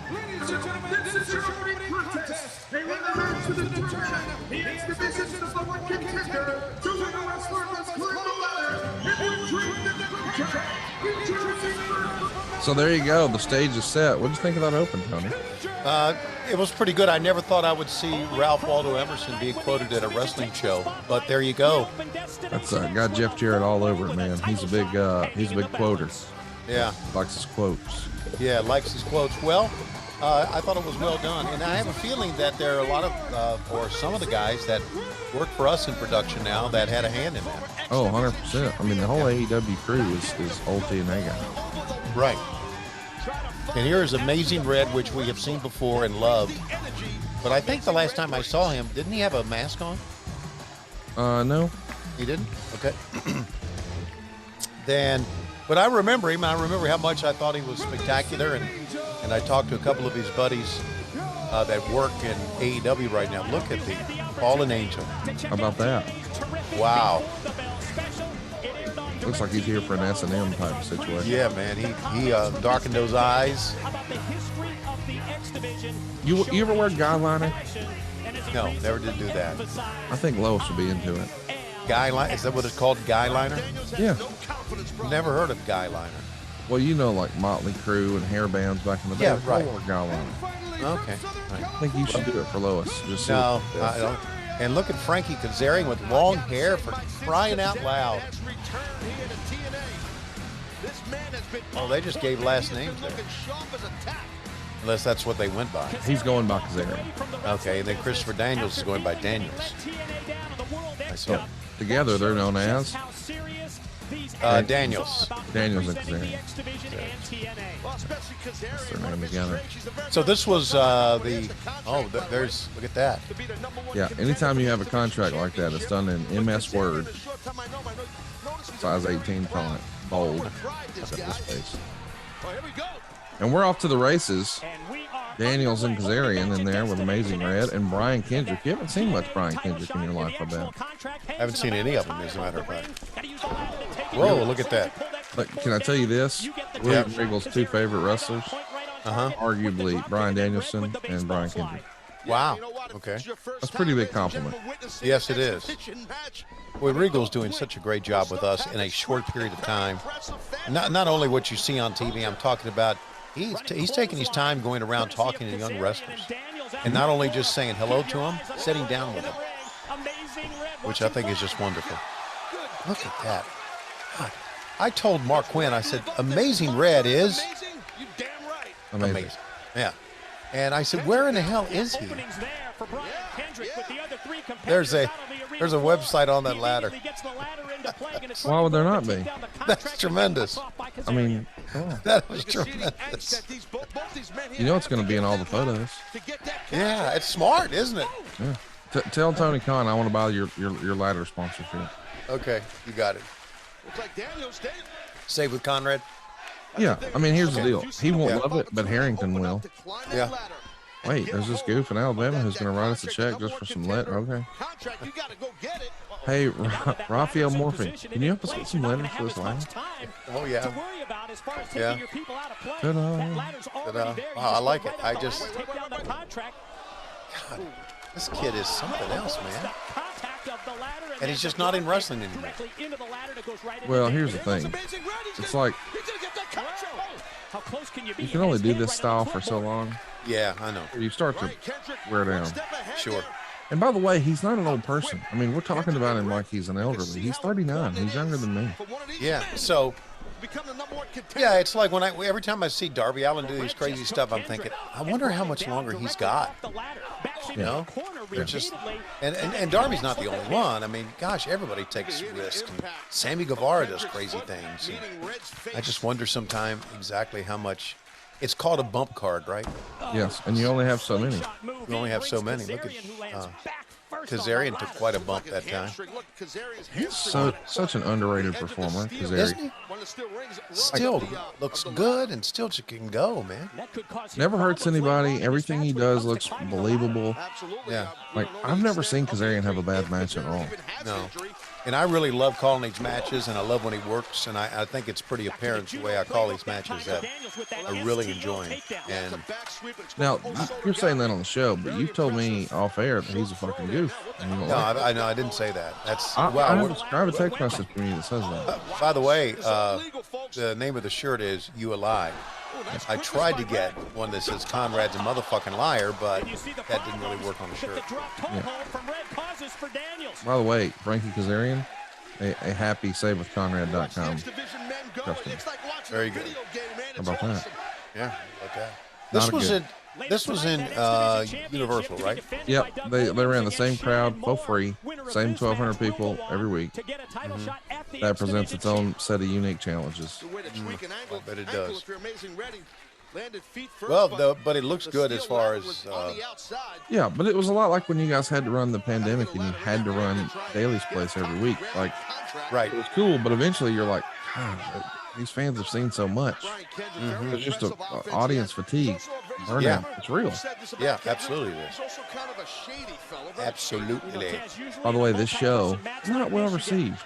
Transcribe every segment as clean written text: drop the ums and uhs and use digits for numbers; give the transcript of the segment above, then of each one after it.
Ladies and gentlemen, this is your opening contest. They will return to determine the exhibitions of the one contender to win a wrestler must climb the ladder and retrieve the contract. So there you go. The stage is set. What did you think of that open, Tony? It was pretty good. I never thought I would see Ralph Waldo Emerson being quoted at a wrestling show, but there you go. That's got Jeff Jarrett all over it, man. He's a big quoter. Yeah, Likes his quotes. yeah, likes his quotes. Well, I thought it was well done, and I have a feeling that there are a lot of, or some of the guys that work for us in production now that had a hand in that. Oh, 100%. I mean, the whole AEW crew is old TNA guys. Right. And here is Amazing Red, which we have seen before and loved. But I think the last time I saw him, didn't he have a mask on? No. He didn't? Okay. But I remember him. I remember how much I thought he was spectacular. And I talked to a couple of his buddies that work in AEW right now. Look at the Fallen Angel. How about that? Wow. Looks like he's here for an S&M type of situation. Yeah, man. He darkened those eyes. You ever wear guy liner? No, never did do that. I think Lois would be into it. Guy liner? Is that what it's called? Guy liner? Yeah. Never heard of guy liner. Well, you know, like Motley Crue and hair bands back in the day. Yeah, right. Or guy liner. Okay. Right. I think you should do it for Lois. Just No, I don't. And look at Frankie Kazarian with long hair, for crying out loud. Oh, they just gave last names there. Unless that's what they went by. He's going by Kazarian. Okay, and then Christopher Daniels is going by Daniels. I saw. Yep. Together, they're known as Daniels. Daniels and Kazarian. That's their name together. So this was there's, look at that. Yeah, anytime you have a contract like that, it's done in MS Word, size 18 font, bold, at this space. And we're off to the races. Daniels and Kazarian in there with Amazing Red and Brian Kendrick. You haven't seen much Brian Kendrick in your life, I bet. I haven't seen any of them, as a matter of fact. Whoa, look at that. But can I tell you this? William Regal's two favorite wrestlers, arguably Bryan Danielson and Brian Kendrick. Wow. Okay. That's a pretty big compliment. Yes, it is. Well, Regal's doing such a great job with us in a short period of time. Not only what you see on TV, I'm talking about he's taking his time going around talking to young wrestlers. And not only just saying hello to them, sitting down with them. Which I think is just wonderful. Look at that. God. I told Mark Quinn, I said, Amazing Red is Amazing. Yeah. And I said, where in the hell is he? There's a website on that ladder. Why would there not be? That's tremendous. I mean, that was tremendous. you know it's going to be in all the photos. Yeah, it's smart, isn't it? Yeah. Tell Tony Khan I want to buy your ladder sponsorship. Okay, you got it. Save with Conrad? Yeah, I mean, here's the deal. He won't love it, but Harrington will. Yeah. Wait, there's this goof in Alabama who's going to write us a check just for some letter. Okay. Hey, Raphael Morphy, can you help us get some letters for this line? Oh, yeah. Yeah. Ta-da. Wow, I like it. God, this kid is something else, man. And he's just not in wrestling anymore. Well, here's the thing. It's like you can only do this style for so long. Yeah, I know. You start to wear down. Sure. And by the way, he's not an old person. I mean, we're talking about him like he's an elderly. He's 39. He's younger than me. Yeah. So, yeah, it's like every time I see Darby Allin do these crazy stuff, I'm thinking, I wonder how much longer he's got. You know, they're just, and Darby's not the only one. I mean, gosh, everybody takes risks. And Sammy Guevara does crazy things. I just wonder sometime exactly how much. It's called a bump card, right? Yes, and you only have so many. You only have so many. Look at Kazarian took quite a bump that time. He's such an underrated performer, Kazarian. Still looks good and still can go, man. Never hurts anybody. Everything he does looks believable. Yeah. Like, I've never seen Kazarian have a bad match at all. No. And I really love calling these matches, and I love when he works, and I think it's pretty apparent the way I call these matches that I really enjoy. And Now, you're saying that on the show, but you told me off air that he's a fucking goof. no, I know I didn't say that. That's I wow. have a text message from you that says that. By the way, the name of the shirt is "You a Lie." I tried to get one that says "Conrad's a motherfucking liar," but that didn't really work on the shirt. Yeah. By the way, Frankie Kazarian, a happy savewithconrad.com customer. Very good. How about that? Yeah, like that. This was in Universal, right? Yep, they ran the same crowd for free, same 1,200 people every week. That presents its own set of unique challenges. I bet it does. Well, but it looks good as far as. Yeah, but it was a lot like when you guys had to run the pandemic and you had to run Daly's Place every week. Like, right. It was cool, but eventually you're like, God, these fans have seen so much. It's just an audience fatigue. Burnout. Yeah. It's real. Yeah, absolutely it is. Absolutely. By the way, this show is not well received.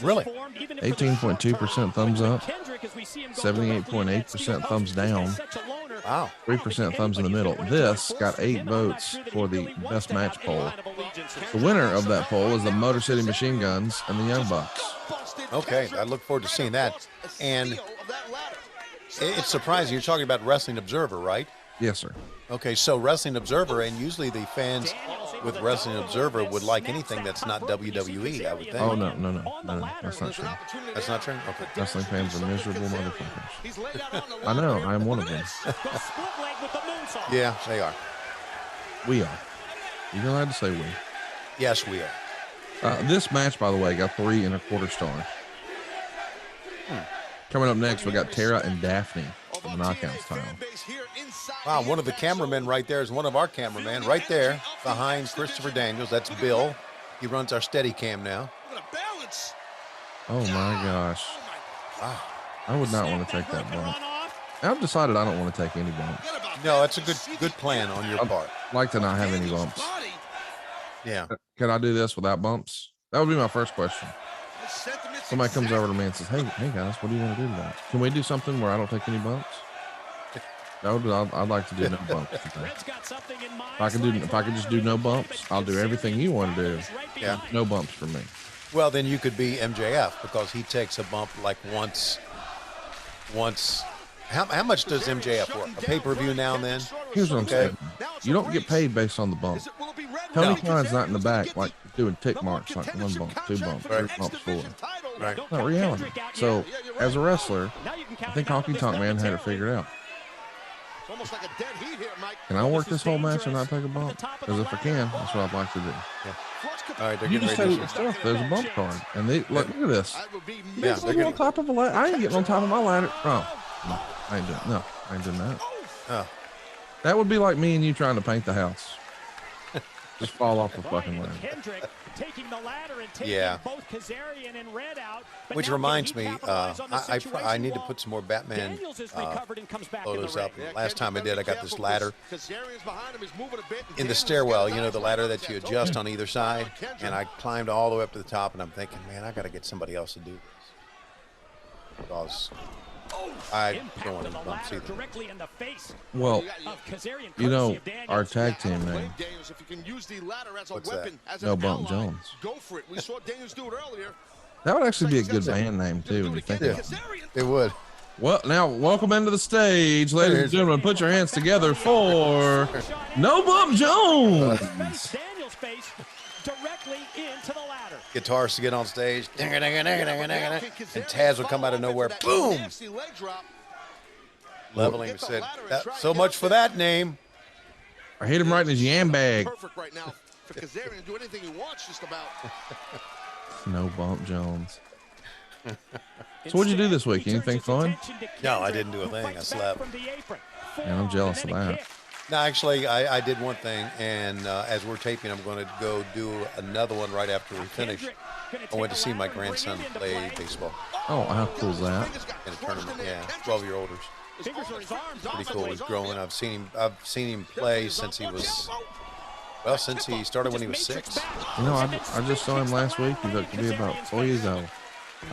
Really? 18.2% thumbs up, 78.8% thumbs down, Wow. 3% thumbs in the middle. This got 8 votes for the best match poll. The winner of that poll is the Motor City Machine Guns and the Young Bucks. Okay, I look forward to seeing that. And it's surprising. You're talking about Wrestling Observer, right? Yes, sir. Okay, so Wrestling Observer, and usually the fans with Wrestling Observer would like anything that's not WWE, I would think. Oh, no. That's not true. That's not true? Okay. Wrestling fans are miserable motherfuckers. I know. I am one of them. Yeah, they are. We are. You're allowed to say we. Yes, we are. This match, by the way, got 3 1/4 stars. Coming up next, we got Tara and Daphne for the Knockouts title. Wow, one of the cameramen right there is one of our cameramen right there behind Christopher Daniels. That's Bill. He runs our Steadicam now. Oh my gosh. Wow. I would not want to take that bump. I've decided I don't want to take any bumps. No, that's a good plan on your part. I'd like to not have any bumps. Yeah. Can I do this without bumps? That would be my first question. Somebody comes over to me and says, hey guys, what do you want to do tonight? Can we do something where I don't take any bumps? I'd like to do no bumps. If I could just do no bumps, I'll do everything you want to do. Yeah. No bumps for me. Well, then you could be MJF because he takes a bump like once. How much does MJF work? A pay-per-view now and then? Here's what I'm saying. You don't get paid based on the bump. Tony Khan's not in the back like doing tick marks, like 1 bump, 2 bumps, 3 bumps, 4. Right. Not reality. So, as a wrestler, I think Honky Tonk Man had it figured out. Can I work this whole match and not take a bump? Because if I can, that's what I'd like to do. Yeah. All right, they're You getting just ready said to it yourself. There's a bump card, and they look at this. Yeah, They're getting on top of a ladder. I ain't getting on top of my ladder. Oh, no, I ain't doing that. Oh. That would be like me and you trying to paint the house. Just fall off the fucking ladder. Yeah. Which reminds me, I need to put some more Batman photos up. Last time I did, I got this ladder in the stairwell, you know, the ladder that you adjust on either side. And I climbed all the way up to the top, and I'm thinking, man, I got to get somebody else to do this. Because I don't want to bumps either. Well, you know, our tag team name, What's that? No Bump Jones. That would actually be a good band name, too, when you think about it. It would. Well, now, welcome into the stage, ladies and gentlemen. Put your hands together for No Bump Jones. Directly into the ladder. Guitars to get on stage. And Taz would come out of nowhere. Boom! Leveling. We said, so much for that name. I hit him right in his yam bag. Perfect right now for Kazarian to do anything he wants, just about. No Bump Jones. So what'd you do this week? Anything fun? No, I didn't do a thing. I slept. Man, I'm jealous of that. No, actually, I did one thing, and as we're taping, I'm going to go do another one right after we finish. I went to see my grandson play baseball Oh, how cool is that? in a tournament. Yeah, 12-year-olders. Pretty cool. He's growing. I've seen him play since he was Well, since he started when he was 6. You know, I just saw him last week. He looked to be about 4 years old.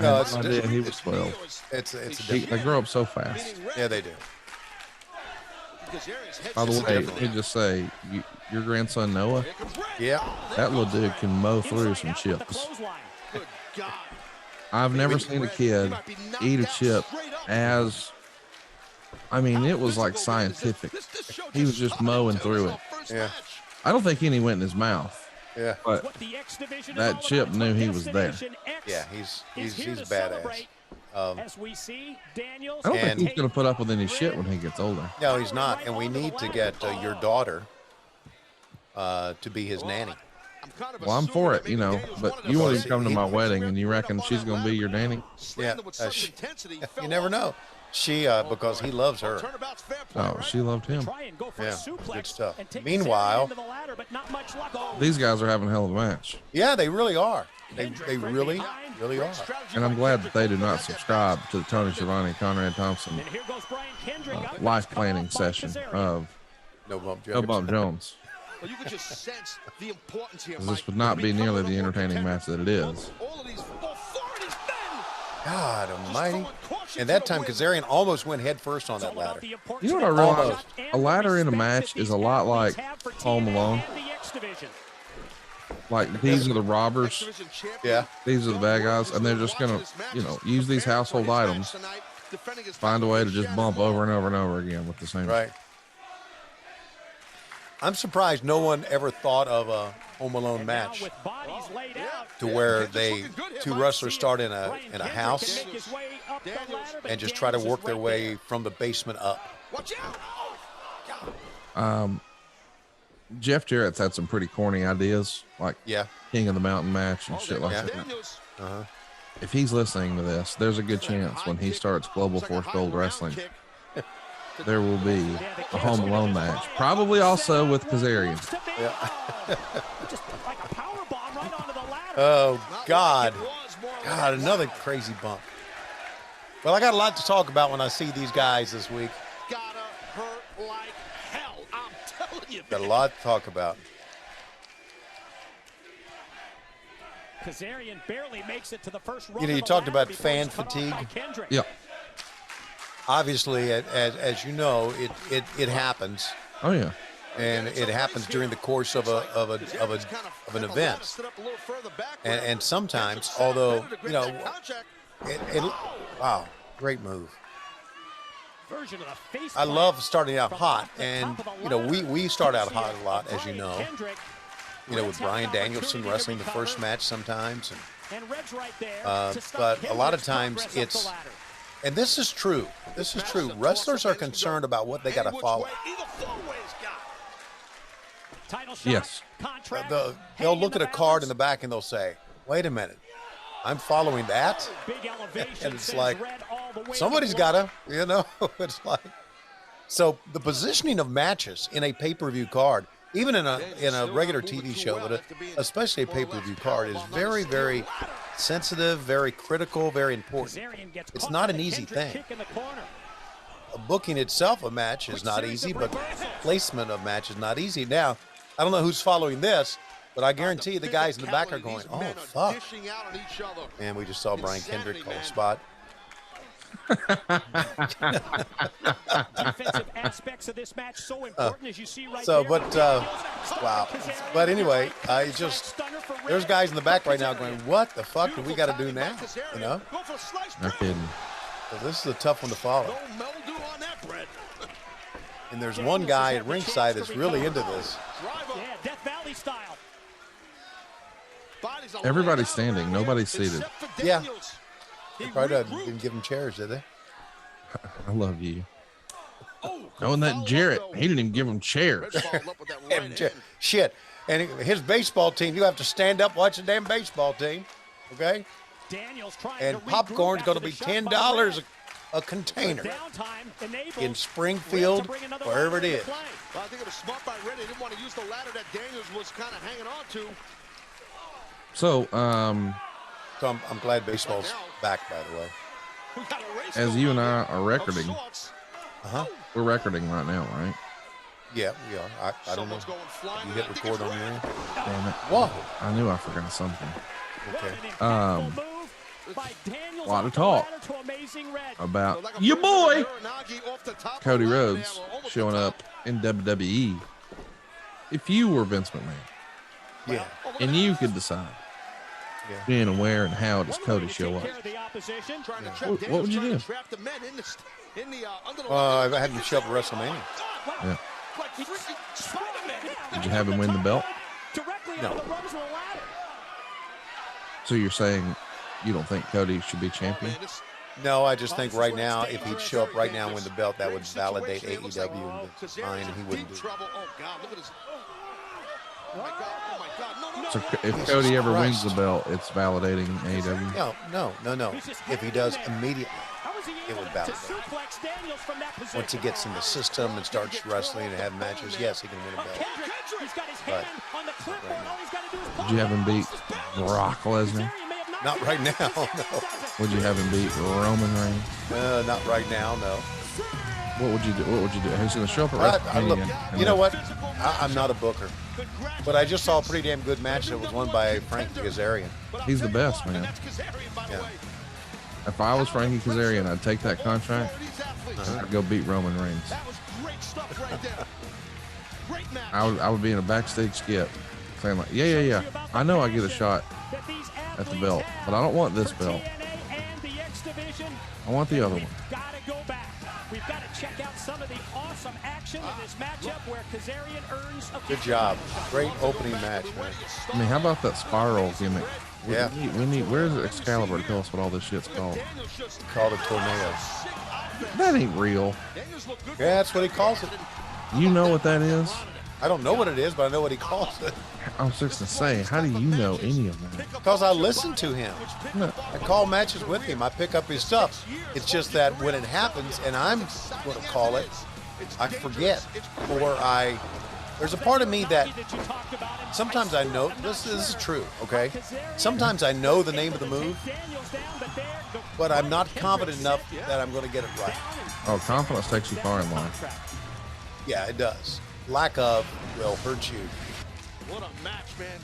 No, I it's had no idea he was 12. It's a They different. grow up so fast. Yeah, they do. By the way, let me just say, your grandson Noah, Yeah. that little dude can mow through some chips. I've never seen a kid eat a chip as, I mean, it was like scientific. He was just mowing through it. Yeah. I don't think any went in his mouth. Yeah. But that chip knew he was there. Yeah, he's badass. As we see, Daniels. I don't think he's going to put up with any shit when he gets older. No, he's not. And we need to get your daughter to be his nanny. Well, I'm for it, you know, but you won't even come to my wedding and you reckon she's going to be your nanny? Yeah. You never know. She, because he loves her. Oh, she loved him. Yeah, good stuff. Meanwhile, These guys are having a hell of a match. yeah, they really are. They really are. And I'm glad that they do not subscribe to the Tony Schiavone, Conrad Thompson life planning session of No Bump No Jones. Bump Jones. You could just sense the importance here. This would not be nearly the entertaining match that it is. All of these authorities, men. God almighty. And that time, Kazarian almost went head first on that ladder. You know what I realized? A ladder in a match is a lot like Home Alone. Like, these are the robbers. Yeah. These are the bad guys, and they're just gonna, you know, use these household items, find a way to just bump over and over and over again with the same. Right. I'm surprised no one ever thought of a Home Alone match to where two wrestlers start in a house and just try to work their way from the basement up. Jeff Jarrett's had some pretty corny ideas, like Yeah. King of the Mountain match and shit like Yeah. that. If he's listening to this, there's a good chance when he starts Global Force Gold Wrestling, there will be a Home Alone match, probably also with Kazarian. Oh, God. God, another crazy bump. Well, I got a lot to talk about when I see these guys this week. Gotta hurt like hell. I'm telling you. Got a lot to talk about. Kazarian barely makes it to the first rung. You know, you talked about fan fatigue. Yeah. Obviously, as you know, it happens, Oh yeah. and it happens during the course of an event. And sometimes, although you know, wow, great move. I love starting out hot, and you know, we start out hot a lot, as you know. You know, with Bryan Danielson wrestling the first match sometimes, but a lot of times it's, and this is true. This is true. Wrestlers are concerned about what they got to follow. Yes. They'll look at a card in the back and they'll say, "Wait a minute, I'm following that," and it's like somebody's got to, you know. It's like, so the positioning of matches in a pay-per-view card, even in a regular TV show, but especially a pay-per-view card, is very, very sensitive, very critical, very important. It's not an easy thing. Booking itself a match is not easy, but placement of match is not easy. Now, I don't know who's following this, but I guarantee the guys in the back are going, "Oh, fuck." And we just saw Brian Kendrick call a spot. Defensive aspects of this match so important as you see right So, there. but, wow. But anyway, there's guys in the back right now going, "What the fuck do we got to do now?" You know? No kidding. So this is a tough one to follow. And there's one guy at ringside that's really into this. Yeah, Death Valley style. Everybody's standing. Nobody's seated. Yeah. They probably didn't give him chairs, did they? I love you. Oh, and that Jarrett, he didn't even give him chairs. Shit. And his baseball team, you have to stand up, watch the damn baseball team. Okay? And popcorn's going to be $10 a container in Springfield, wherever it is. Well, I think it was smart by Red. They didn't want to use the ladder that Daniels was kind of hanging on to. So, So I'm glad baseball's back, by the way. as you and I are recording, we're recording right now, right? Yeah, we are. I don't know. You hit record on your end? Damn it. Whoa. I knew I forgot something. Okay. A lot of talk about your boy Cody Rhodes showing up in WWE. If you were Vince McMahon, Yeah. and you could decide when and where and how does Cody show up, what would you do? I had him show up at WrestleMania. Yeah. Did you have him win the belt? No. So you're saying you don't think Cody should be champion? No, I just think right now, if he'd show up right now and win the belt, that would validate AEW and Vince's mind, and he wouldn't do it. So if Cody ever wins the belt, it's validating AEW? No. If he does immediately, it would validate. Once he gets in the system and starts wrestling and have matches, yes, he can win a belt. But Did you have him beat Brock Lesnar? not right now, no. Would you have him beat Roman Reigns? Not right now, no. What would you do? What would you do? Who's going to show up at WrestleMania? You know what? I'm not a booker, but I just saw a pretty damn good match that was won by Frankie Kazarian. He's the best, man. Yeah. If I was Frankie Kazarian, I'd take that contract. I'd go beat Roman Reigns. I would be in a backstage skip saying like, yeah. I know I get a shot at the belt, but I don't want this belt. I want the other one. We've got to check out some of the awesome action in this matchup where Kazarian earns a Good job. Great opening match, man. I mean, how about that spiral gimmick? Yeah. We need. Where's Excalibur to tell us what all this shit's called? Called a tornado. That ain't real. Yeah, that's what he calls it. You know what that is? I don't know what it is, but I know what he calls it. I was just gonna say, how do you know any of that? Because I listen to him. No. I call matches with him. I pick up his stuff. It's just that when it happens, and I'm going to call it, I forget. Or there's a part of me that sometimes I know, this is true, okay? Sometimes I know the name of the move, but I'm not confident enough that I'm going to get it right. Oh, confidence takes you far in life. Yeah, it does. Lack of will hurt you. What a match, man.